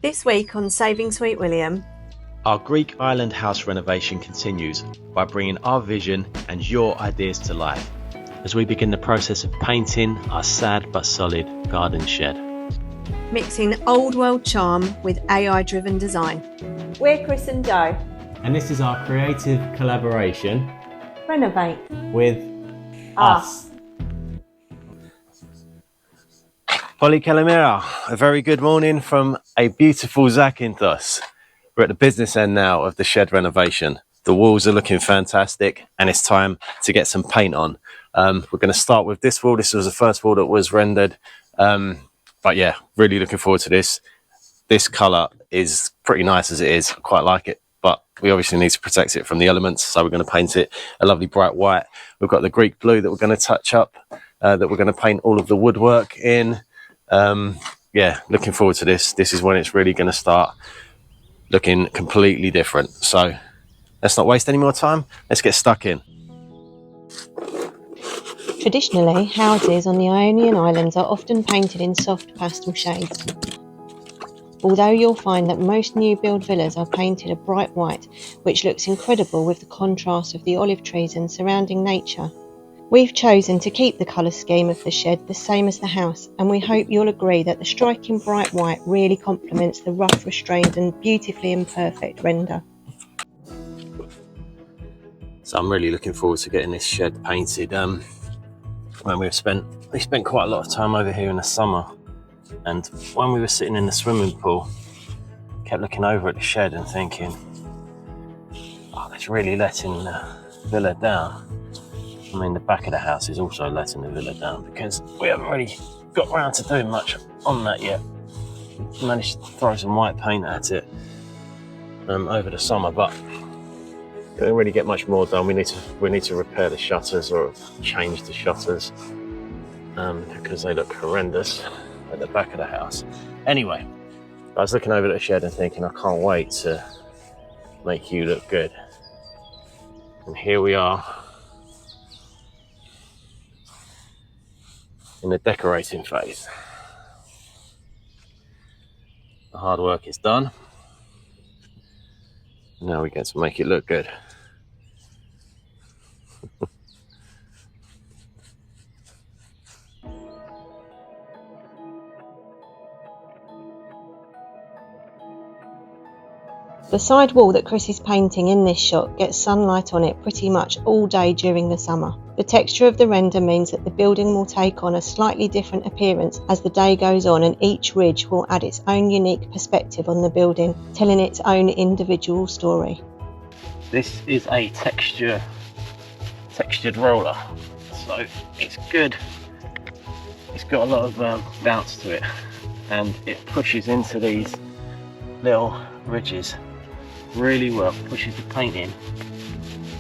This week on Saving Sweet William, our Greek island house renovation continues by bringing our vision and your ideas to life as we begin the process of painting our sad but solid garden shed. mixing old world charm with AI-driven design. We're Chris and Joe. And this is our creative collaboration, Renovate with us. Polly Calamira, a very good morning from a beautiful Zakynthos. We're at the business end now of the shed renovation. The walls are looking fantastic and it's time to get some paint on. We're going to start with this wall. This was the first wall that was rendered. But yeah, really looking forward to this. This colour is pretty nice as it is. I quite like it, but we obviously need to protect it from the elements. So we're going to paint it a lovely bright white. We've got the Greek blue that we're going to touch up, that we're going to paint all of the woodwork in. Yeah, looking forward to this. This is when it's really going to start looking completely different. So let's not waste any more time. Let's get stuck in. Traditionally, houses on the Ionian Islands are often painted in soft pastel shades. Although you'll find that most new build villas are painted a bright white, which looks incredible with the contrast of the olive trees and surrounding nature. We've chosen to keep the colour scheme of the shed the same as the house, and we hope you'll agree that the striking bright white really complements the rough, restrained and beautifully imperfect render. So I'm really looking forward to getting this shed painted. When we spent quite a lot of time over here in the summer, and when we were sitting in the swimming pool, kept looking over at the shed and thinking, oh, that's really letting the villa down. I mean, the back of the house is also letting the villa down because we haven't really got around to doing much on that yet. We managed to throw some white paint at it over the summer, but couldn't really get much more done. We need to repair the shutters or change the shutters because they look horrendous at the back of the house. Anyway, I was looking over at the shed and thinking, I can't wait to make you look good. And here we are in the decorating phase. The hard work is done. Now we get to make it look good. The side wall that Chris is painting in this shot gets sunlight on it pretty much all day during the summer. The texture of the render means that the building will take on a slightly different appearance as the day goes on, and each ridge will add its own unique perspective on the building, telling its own individual story. This is a textured roller, so it's good. It's got a lot of bounce to it, and it pushes into these little ridges really well, pushes the paint in.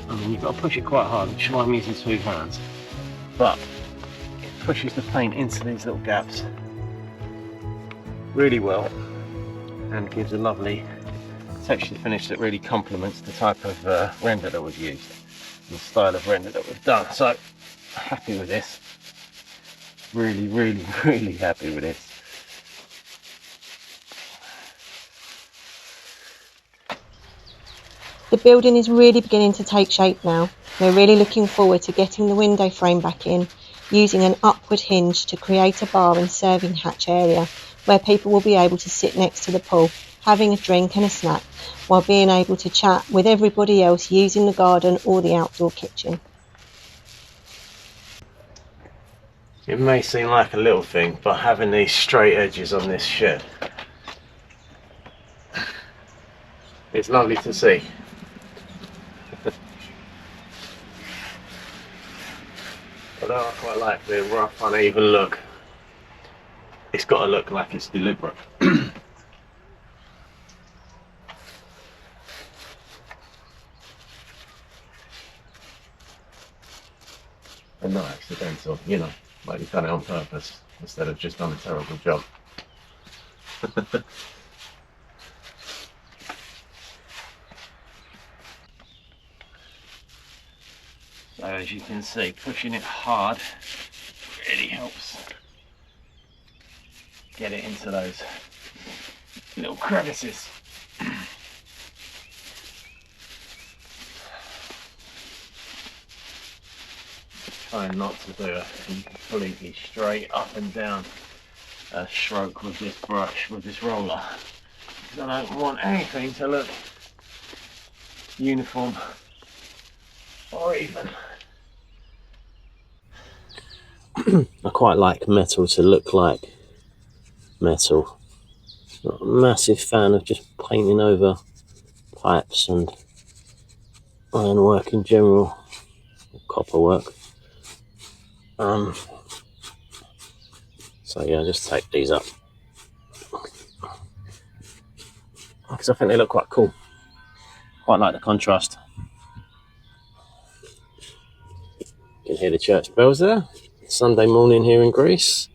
I mean, you've got to push it quite hard, which is why I'm using 2 hands, but it pushes the paint into these little gaps really well and gives a lovely texture finish that really complements the type of render that we've used and the style of render that we've done. So happy with this, really happy with this. The building is really beginning to take shape now. We're really looking forward to getting the window frame back in, using an upward hinge to create a bar and serving hatch area where people will be able to sit next to the pool, having a drink and a snack, while being able to chat with everybody else using the garden or the outdoor kitchen. It may seem like a little thing, but having these straight edges on this shed, it's lovely to see. Although I quite like the rough, uneven look, it's got to look like it's deliberate. And not accidental, you know, like you've done it on purpose instead of just done a terrible job. So as you can see, pushing it hard really helps get it into those little crevices. Trying not to do a completely straight up and down stroke with this brush, with this roller, because I don't want anything to look uniform or even. I quite like metal to look like metal. Not a massive fan of just painting over pipes and ironwork in general, copper work. So yeah, just take these up because I think they look quite cool. Quite like the contrast. You can hear the church bells there. Sunday morning here in Greece.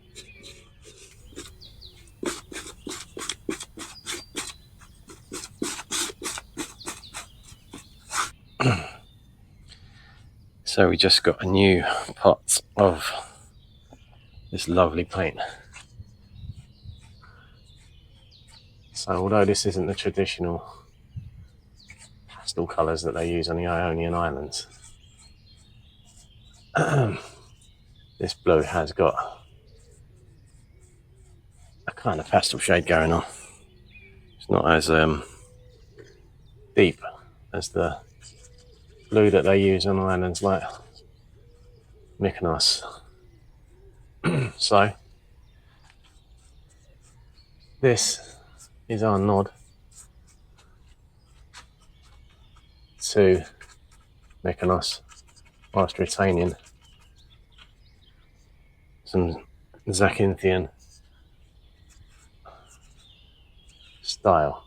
So we just got a new pot of this lovely paint. So although this isn't the traditional pastel colours that they use on the Ionian Islands, this blue has got a kind of pastel shade going on. It's not as deep as the blue that they use on islands like Mykonos. So this is our nod to Mykonos whilst retaining some Zakynthian style.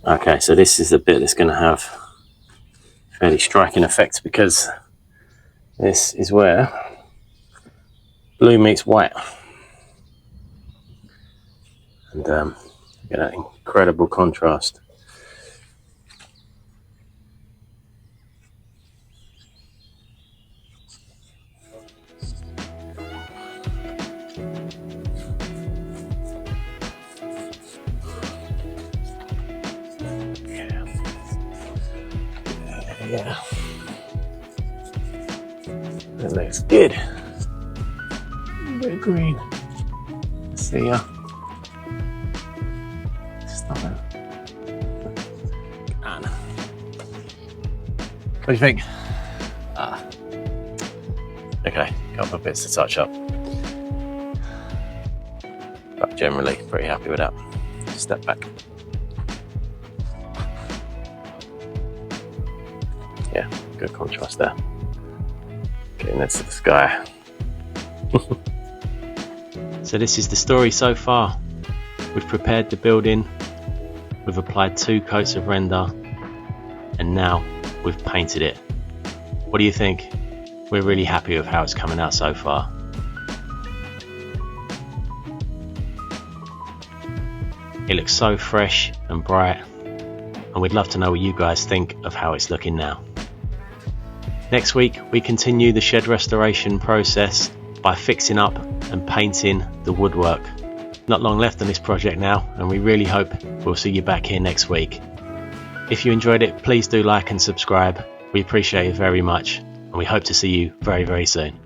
Okay, so this is the bit that's going to have fairly striking effects, because this is where blue meets white, and get that incredible contrast. Yeah, that looks good. A bit of green. See ya. Stop it. Anna. What do you think? Okay, a couple of bits to touch up, but generally pretty happy with that. Step back. Yeah, good contrast there. Getting next to the sky. So this is the story so far. We've prepared the building, we've applied 2 coats of render, and now we've painted it. What do you think? We're really happy with how it's coming out so far. It looks so fresh and bright, and we'd love to know what you guys think of how it's looking now. Next week we continue the shed restoration process by fixing up and painting the woodwork. Not long left on this project now, and we really hope we'll see you back here next week. If you enjoyed it, please do like and subscribe. We appreciate it very much, and we hope to see you very, very soon.